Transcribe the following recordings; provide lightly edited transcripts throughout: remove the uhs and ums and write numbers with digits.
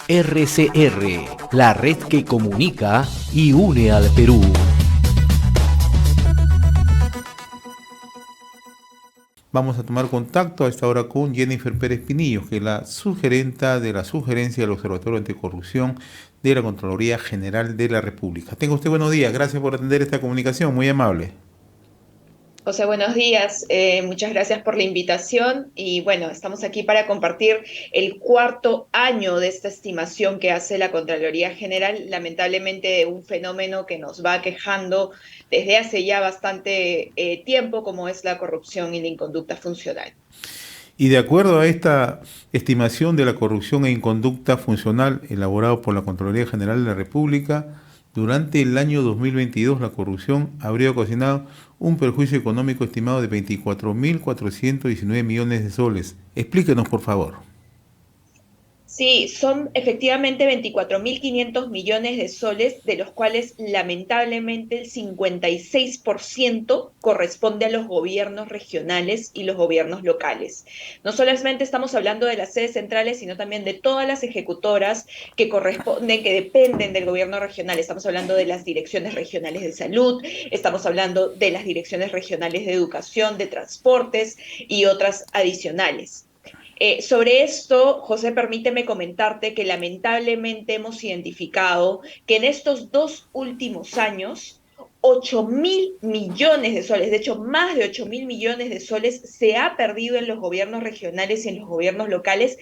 RCR, la red que comunica y une al Perú. Vamos a tomar contacto a esta hora con Jennifer Pérez Pinillos, que es la sugerenta de la sugerencia del Observatorio Anticorrupción de la Contraloría General de la República. Tenga usted buenos días, gracias por atender esta comunicación, muy amable. José, buenos días. Muchas gracias por la invitación y bueno, estamos aquí para compartir el cuarto año de esta estimación que hace la Contraloría General, lamentablemente de un fenómeno que nos va quejando desde hace ya bastante tiempo, como es la corrupción y la inconducta funcional. Y de acuerdo a esta estimación de la corrupción e inconducta funcional elaborado por la Contraloría General de la República, durante el año 2022 la corrupción habría ocasionado un perjuicio económico estimado de 24.419 millones de soles. Explíquenos, por favor. Sí, son efectivamente 24.500 millones de soles, de los cuales lamentablemente el 56% corresponde a los gobiernos regionales y los gobiernos locales. No solamente estamos hablando de las sedes centrales, sino también de todas las ejecutoras que corresponden, que dependen del gobierno regional. Estamos hablando de las direcciones regionales de salud, estamos hablando de las direcciones regionales de educación, de transportes y otras adicionales. Sobre esto, José, permíteme comentarte que lamentablemente hemos identificado que en estos 2 últimos años, 8.000 millones de soles, de hecho más de 8.000 millones de soles se ha perdido en los gobiernos regionales y en los gobiernos locales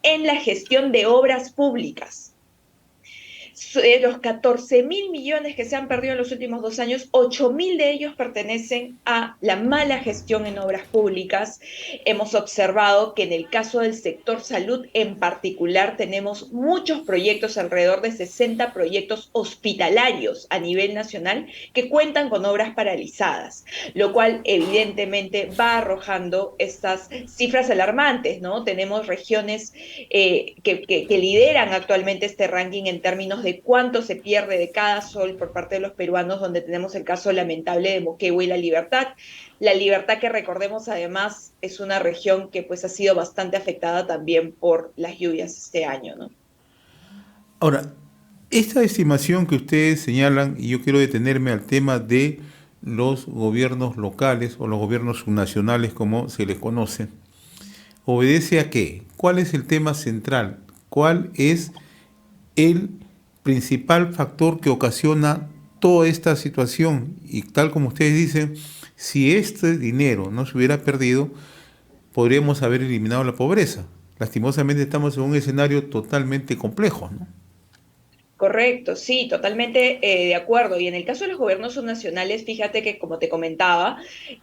en la gestión de obras públicas. De los 14.000 millones que se han perdido en los últimos 2 años, 8.000 de ellos pertenecen a la mala gestión en obras públicas. Hemos observado que en el caso del sector salud en particular tenemos muchos proyectos, alrededor de 60 proyectos hospitalarios a nivel nacional que cuentan con obras paralizadas, lo cual evidentemente va arrojando estas cifras alarmantes, ¿no? Tenemos regiones que lideran actualmente este ranking en términos de cuánto se pierde de cada sol por parte de los peruanos, donde tenemos el caso lamentable de Moquegua y La Libertad. La Libertad, que recordemos además, es una región que pues ha sido bastante afectada también por las lluvias este año, ¿no? Ahora, esta estimación que ustedes señalan, y yo quiero detenerme al tema de los gobiernos locales o los gobiernos subnacionales, como se les conoce, ¿obedece a qué? ¿Cuál es el tema central? ¿Cuál es el principal factor que ocasiona toda esta situación? Y tal como ustedes dicen, si este dinero no se hubiera perdido, podríamos haber eliminado la pobreza. Lastimosamente estamos en un escenario totalmente complejo, ¿no? Correcto, sí, totalmente de acuerdo. Y en el caso de los gobiernos subnacionales, fíjate que, como te comentaba,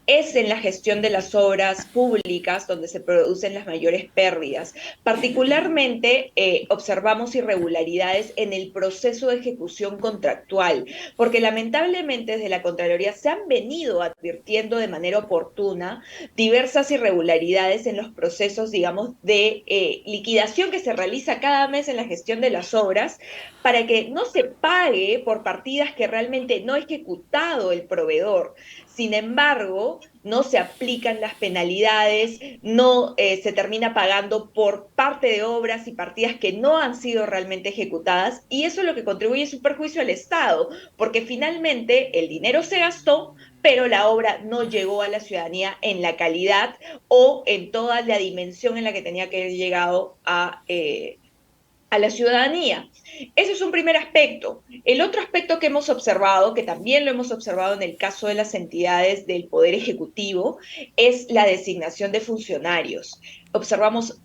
es en la gestión de las obras públicas donde se producen las mayores pérdidas. Particularmente observamos irregularidades en el proceso de ejecución contractual, porque lamentablemente desde la Contraloría se han venido advirtiendo de manera oportuna diversas irregularidades en los procesos, digamos, de liquidación que se realiza cada mes en la gestión de las obras, para que no se pague por partidas que realmente no ha ejecutado el proveedor. Sin embargo, no se aplican las penalidades, no se termina pagando por parte de obras y partidas que no han sido realmente ejecutadas, y eso es lo que contribuye a su perjuicio al Estado, porque finalmente el dinero se gastó, pero la obra no llegó a la ciudadanía en la calidad o en toda la dimensión en la que tenía que haber llegado a la ciudadanía. Ese es un primer aspecto. El otro aspecto que hemos observado, que también lo hemos observado en el caso de las entidades del Poder Ejecutivo, es la designación de funcionarios. Observamos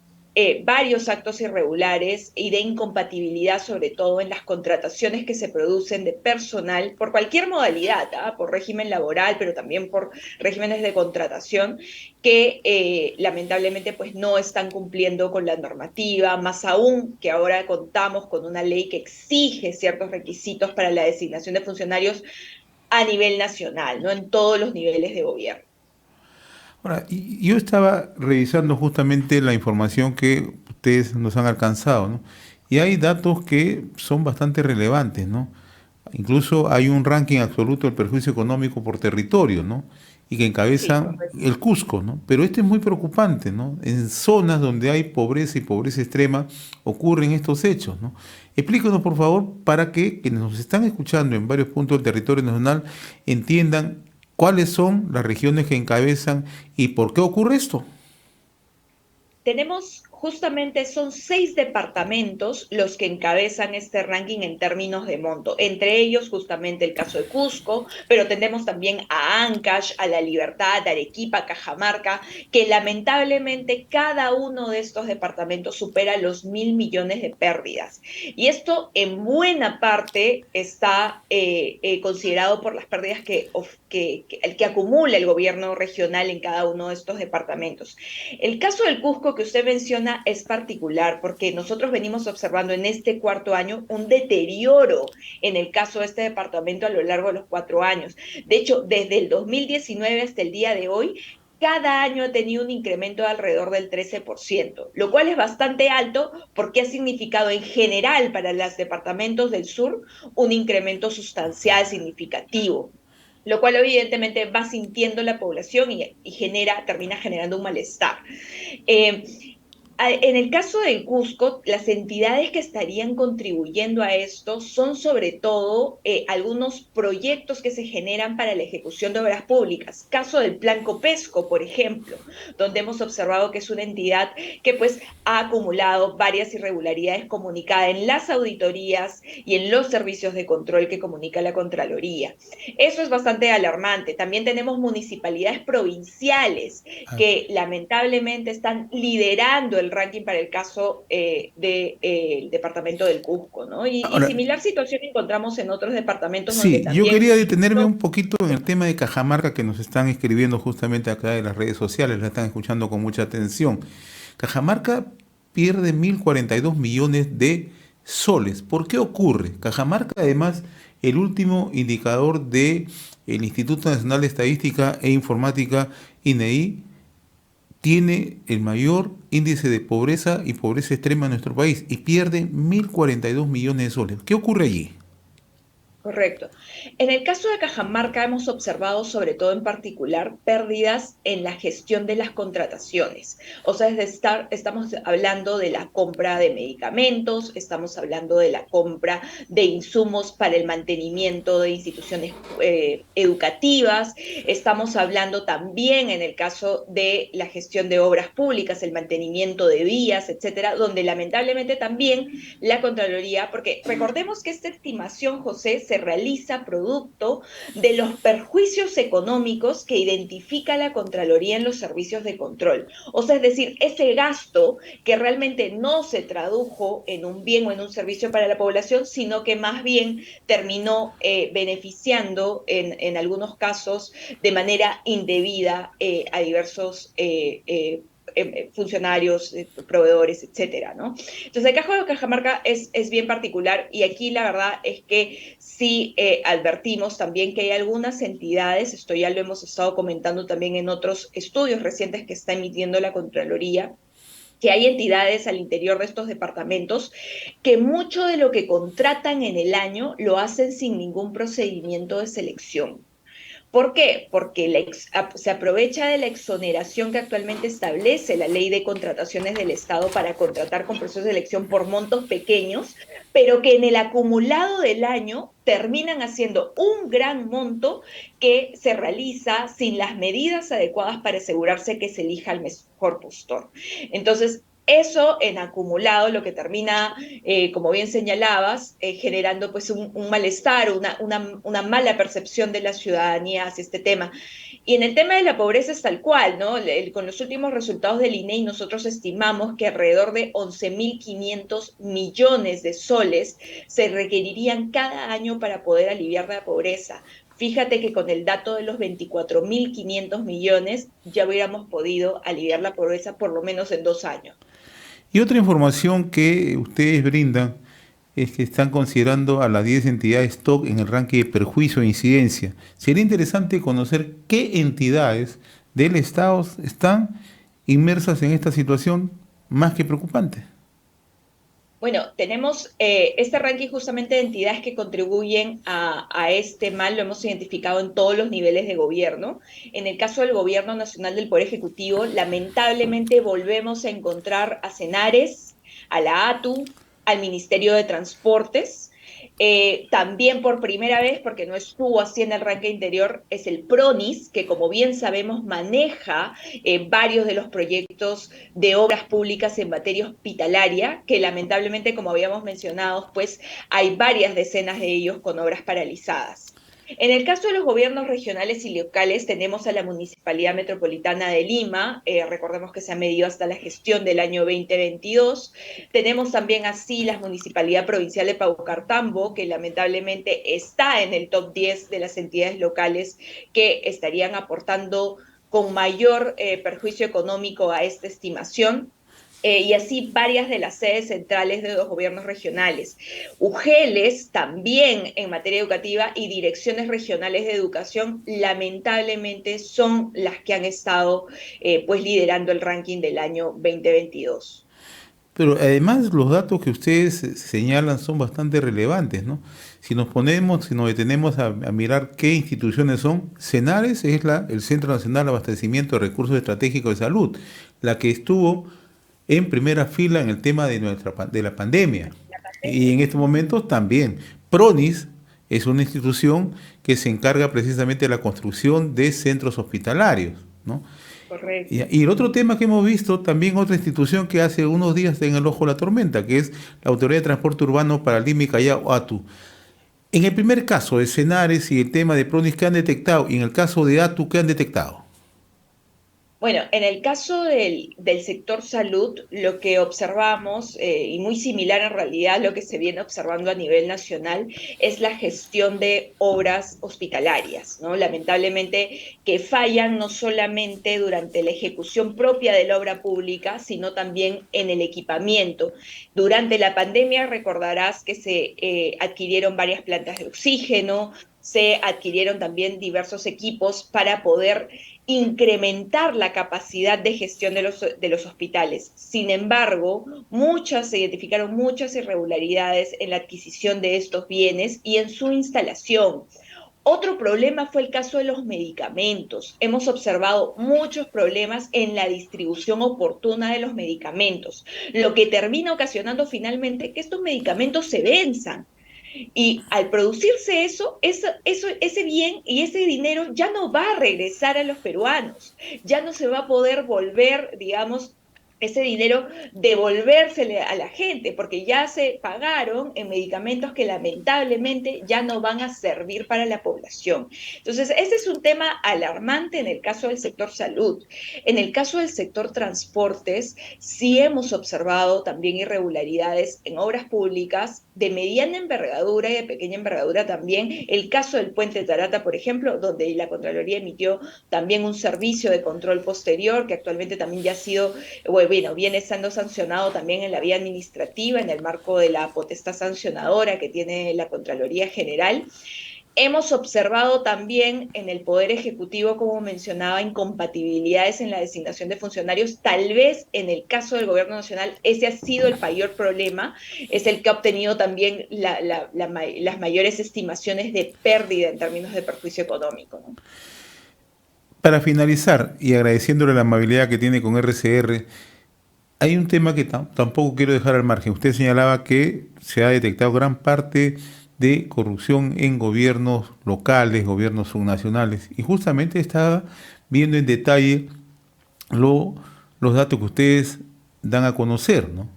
varios actos irregulares y de incompatibilidad, sobre todo en las contrataciones que se producen de personal por cualquier modalidad, por régimen laboral, pero también por regímenes de contratación, que lamentablemente pues no están cumpliendo con la normativa, más aún que ahora contamos con una ley que exige ciertos requisitos para la designación de funcionarios a nivel nacional, ¿no? En todos los niveles de gobierno. Ahora, yo estaba revisando justamente la información que ustedes nos han alcanzado, ¿no? Y hay datos que son bastante relevantes, ¿no? Incluso hay un ranking absoluto del perjuicio económico por territorio, ¿no? Y que Sí, encabeza correcto. el Cusco, ¿no? Pero este es muy preocupante, ¿no? En zonas donde hay pobreza y pobreza extrema ocurren estos hechos, ¿no? Explícanos, por favor, para que quienes nos están escuchando en varios puntos del territorio nacional entiendan cuáles son las regiones que encabezan y por qué ocurre esto. Tenemos justamente, son 6 departamentos los que encabezan este ranking en términos de monto, entre ellos justamente el caso de Cusco, pero tenemos también a Ancash, a La Libertad, a Arequipa, Cajamarca, que lamentablemente cada uno de estos departamentos supera los 1.000 millones de pérdidas. Y esto en buena parte está considerado por las pérdidas que acumula el gobierno regional en cada uno de estos departamentos. El caso del Cusco que usted menciona es particular porque nosotros venimos observando en este cuarto año un deterioro en el caso de este departamento a lo largo de los 4 años. De hecho, desde el 2019 hasta el día de hoy, cada año ha tenido un incremento de alrededor del 13%, lo cual es bastante alto porque ha significado en general para los departamentos del sur un incremento sustancial, significativo, lo cual evidentemente va sintiendo la población termina generando un malestar. Eh, en el caso de Cusco, las entidades que estarían contribuyendo a esto son sobre todo algunos proyectos que se generan para la ejecución de obras públicas. Caso del Plan Copesco, por ejemplo, donde hemos observado que es una entidad que pues ha acumulado varias irregularidades comunicadas en las auditorías y en los servicios de control que comunica la Contraloría. Eso es bastante alarmante. También tenemos municipalidades provinciales Ah, que lamentablemente están liderando el ranking para el caso del departamento del Cusco, ¿no? Y ahora, similar situación encontramos en otros departamentos donde sí, yo también quería detenerme no. un poquito en el tema de Cajamarca que nos están escribiendo justamente acá de las redes sociales, la están escuchando con mucha atención. Cajamarca pierde 1.042 millones de soles. ¿Por qué ocurre? Cajamarca, además, el último indicador del Instituto Nacional de Estadística e Informática, INEI, tiene el mayor índice de pobreza y pobreza extrema en nuestro país y pierde 1.042 millones de soles. ¿Qué ocurre allí? Correcto. En el caso de Cajamarca hemos observado sobre todo en particular pérdidas en la gestión de las contrataciones. O sea, estamos hablando de la compra de medicamentos, estamos hablando de la compra de insumos para el mantenimiento de instituciones educativas, estamos hablando también en el caso de la gestión de obras públicas, el mantenimiento de vías, etcétera, donde lamentablemente también la Contraloría, porque recordemos que esta estimación, José, se realiza producto de los perjuicios económicos que identifica la Contraloría en los servicios de control. O sea, es decir, ese gasto que realmente no se tradujo en un bien o en un servicio para la población, sino que más bien terminó beneficiando en algunos casos de manera indebida a diversos funcionarios, proveedores, etcétera, ¿no? Entonces, el caso de Cajamarca es bien particular y aquí la verdad es que sí advertimos también que hay algunas entidades, esto ya lo hemos estado comentando también en otros estudios recientes que está emitiendo la Contraloría, que hay entidades al interior de estos departamentos que mucho de lo que contratan en el año lo hacen sin ningún procedimiento de selección. ¿Por qué? Porque se aprovecha de la exoneración que actualmente establece la ley de contrataciones del Estado para contratar con procesos de elección por montos pequeños, pero que en el acumulado del año terminan haciendo un gran monto que se realiza sin las medidas adecuadas para asegurarse que se elija al mejor postor. Entonces, eso en acumulado lo que termina, como bien señalabas, generando pues un malestar, una mala percepción de la ciudadanía hacia este tema. Y en el tema de la pobreza es tal cual, ¿no? Con los últimos resultados del INEI nosotros estimamos que alrededor de 11.500 millones de soles se requerirían cada año para poder aliviar la pobreza. Fíjate que con el dato de los 24.500 millones ya hubiéramos podido aliviar la pobreza por lo menos en 2 años. Y otra información que ustedes brindan es que están considerando a las 10 entidades top en el ranking de perjuicio e incidencia. Sería interesante conocer qué entidades del Estado están inmersas en esta situación más que preocupante. Bueno, tenemos este ranking justamente de entidades que contribuyen a este mal, lo hemos identificado en todos los niveles de gobierno. En el caso del Gobierno Nacional del Poder Ejecutivo, lamentablemente volvemos a encontrar a Cenares, a la ATU, al Ministerio de Transportes. También por primera vez, porque no estuvo así en el ranking interior, es el PRONIS, que como bien sabemos maneja varios de los proyectos de obras públicas en materia hospitalaria, que lamentablemente, como habíamos mencionado, pues hay varias decenas de ellos con obras paralizadas. En el caso de los gobiernos regionales y locales, tenemos a la Municipalidad Metropolitana de Lima, recordemos que se ha medido hasta la gestión del año 2022. Tenemos también así la Municipalidad Provincial de Paucartambo, que lamentablemente está en el top 10 de las entidades locales que estarían aportando con mayor perjuicio económico a esta estimación. Y así varias de las sedes centrales de los gobiernos regionales. UGELES también en materia educativa y direcciones regionales de educación lamentablemente son las que han estado pues liderando el ranking del año 2022. Pero además los datos que ustedes señalan son bastante relevantes, ¿no? Si nos detenemos a mirar qué instituciones son, Cenares es el Centro Nacional de Abastecimiento de Recursos Estratégicos de Salud, la que estuvo en primera fila en el tema de la pandemia. Y en estos momentos también. PRONIS es una institución que se encarga precisamente de la construcción de centros hospitalarios, ¿no? Correcto. Y el otro tema que hemos visto, también otra institución que hace unos días está en el ojo de la tormenta, que es la Autoridad de Transporte Urbano para Lima y Callao, ATU. En el primer caso de Cenares y el tema de PRONIS, ¿qué han detectado? Y en el caso de ATU, ¿qué han detectado? Bueno, en el caso del sector salud, lo que observamos, y muy similar en realidad a lo que se viene observando a nivel nacional, es la gestión de obras hospitalarias, ¿no? Lamentablemente que fallan no solamente durante la ejecución propia de la obra pública, sino también en el equipamiento. Durante la pandemia recordarás que se adquirieron varias plantas de oxígeno, se adquirieron también diversos equipos para poder incrementar la capacidad de gestión de los hospitales. Sin embargo, se identificaron muchas irregularidades en la adquisición de estos bienes y en su instalación. Otro problema fue el caso de los medicamentos. Hemos observado muchos problemas en la distribución oportuna de los medicamentos, lo que termina ocasionando finalmente que estos medicamentos se venzan. Y al producirse ese bien y ese dinero ya no va a regresar a los peruanos, ya no se va a poder volver, digamos, ese dinero devolvérsele a la gente, porque ya se pagaron en medicamentos que lamentablemente ya no van a servir para la población. Entonces, ese es un tema alarmante en el caso del sector salud. En el caso del sector transportes, sí hemos observado también irregularidades en obras públicas de mediana envergadura y de pequeña envergadura también. El caso del puente Tarata, por ejemplo, donde la Contraloría emitió también un servicio de control posterior, que actualmente también ya ha sido, bueno, viene siendo sancionado también en la vía administrativa, en el marco de la potestad sancionadora que tiene la Contraloría General. Hemos observado también en el Poder Ejecutivo, como mencionaba, incompatibilidades en la designación de funcionarios. Tal vez en el caso del Gobierno Nacional ese ha sido el mayor problema, es el que ha obtenido también las mayores estimaciones de pérdida en términos de perjuicio económico, ¿no? Para finalizar, y agradeciéndole la amabilidad que tiene con RCR, hay un tema que tampoco quiero dejar al margen. Usted señalaba que se ha detectado gran parte de corrupción en gobiernos locales, gobiernos subnacionales, y justamente estaba viendo en detalle los datos que ustedes dan a conocer, ¿no?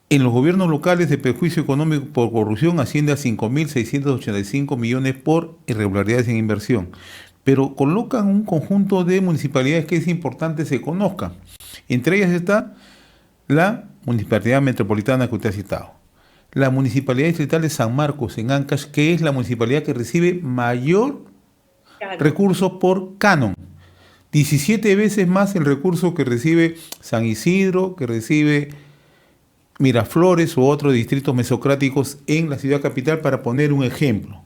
En los gobiernos locales, el perjuicio económico por corrupción asciende a 5.685 millones por irregularidades en inversión, pero colocan un conjunto de municipalidades que es importante se conozcan. Entre ellas está la Municipalidad Metropolitana que usted ha citado, la Municipalidad Distrital de San Marcos en Ancash, que es la municipalidad que recibe mayor recurso por canon. 17 veces más el recurso que recibe San Isidro, que recibe Miraflores u otros distritos mesocráticos en la ciudad capital, para poner un ejemplo.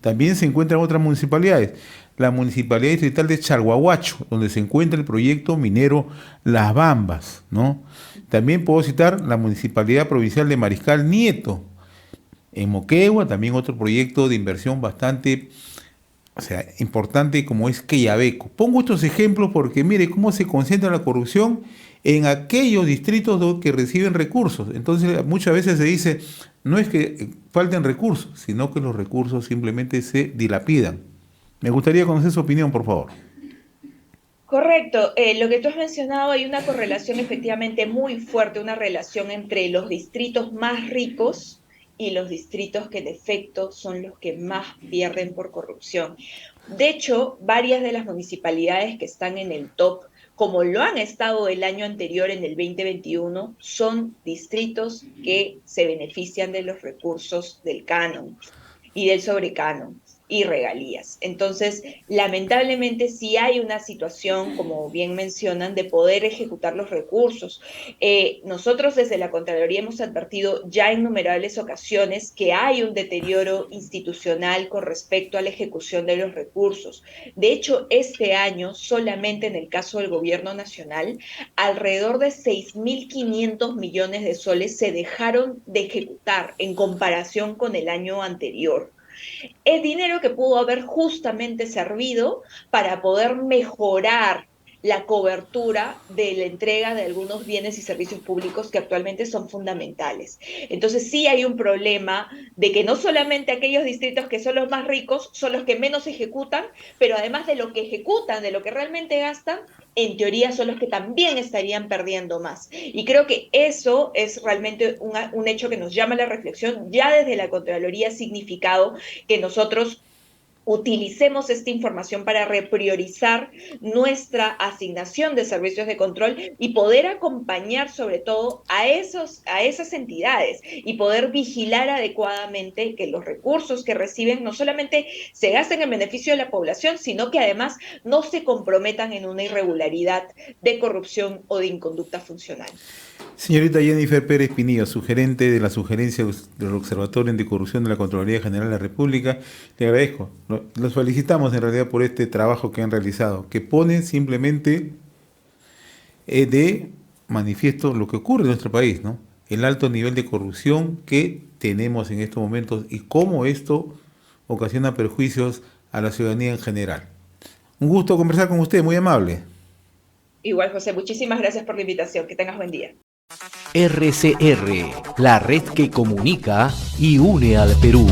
También se encuentran otras municipalidades. La Municipalidad Distrital de Chalhuahuacho, donde se encuentra el proyecto minero Las Bambas, ¿no? También puedo citar la Municipalidad Provincial de Mariscal Nieto. En Moquegua también otro proyecto de inversión bastante, o sea, importante como es Queyabeco. Pongo estos ejemplos porque mire cómo se concentra la corrupción en aquellos distritos que reciben recursos. Entonces muchas veces se dice, no es que falten recursos, sino que los recursos simplemente se dilapidan. Me gustaría conocer su opinión, por favor. Correcto, lo que tú has mencionado, hay una correlación efectivamente muy fuerte, una relación entre los distritos más ricos y los distritos que en efecto son los que más pierden por corrupción. De hecho, varias de las municipalidades que están en el top, como lo han estado el año anterior, en el 2021, son distritos que se benefician de los recursos del canon y del sobrecanon y regalías. Entonces, lamentablemente sí hay una situación, como bien mencionan, de poder ejecutar los recursos. Nosotros desde la Contraloría hemos advertido ya en innumerables ocasiones que hay un deterioro institucional con respecto a la ejecución de los recursos. De hecho, este año, solamente en el caso del gobierno nacional, alrededor de 6.500 millones de soles se dejaron de ejecutar en comparación con el año anterior. Es dinero que pudo haber justamente servido para poder mejorar la cobertura de la entrega de algunos bienes y servicios públicos que actualmente son fundamentales. Entonces sí hay un problema de que no solamente aquellos distritos que son los más ricos son los que menos ejecutan, pero además de lo que ejecutan, de lo que realmente gastan, en teoría son los que también estarían perdiendo más. Y creo que eso es realmente un hecho que nos llama a la reflexión. Ya desde la Contraloría ha significado que nosotros utilicemos esta información para repriorizar nuestra asignación de servicios de control y poder acompañar sobre todo a esas entidades y poder vigilar adecuadamente que los recursos que reciben no solamente se gasten en beneficio de la población, sino que además no se comprometan en una irregularidad de corrupción o de inconducta funcional. Señorita Jennifer Pérez Pinillo, sugerente de la sugerencia del Observatorio Anticorrupción de la Contraloría General de la República, le agradezco. Los felicitamos en realidad por este trabajo que han realizado, que pone simplemente de manifiesto lo que ocurre en nuestro país, ¿no? El alto nivel de corrupción que tenemos en estos momentos y cómo esto ocasiona perjuicios a la ciudadanía en general. Un gusto conversar con usted, muy amable. Igual, José, muchísimas gracias por la invitación. Que tengas buen día. RCR, la red que comunica y une al Perú.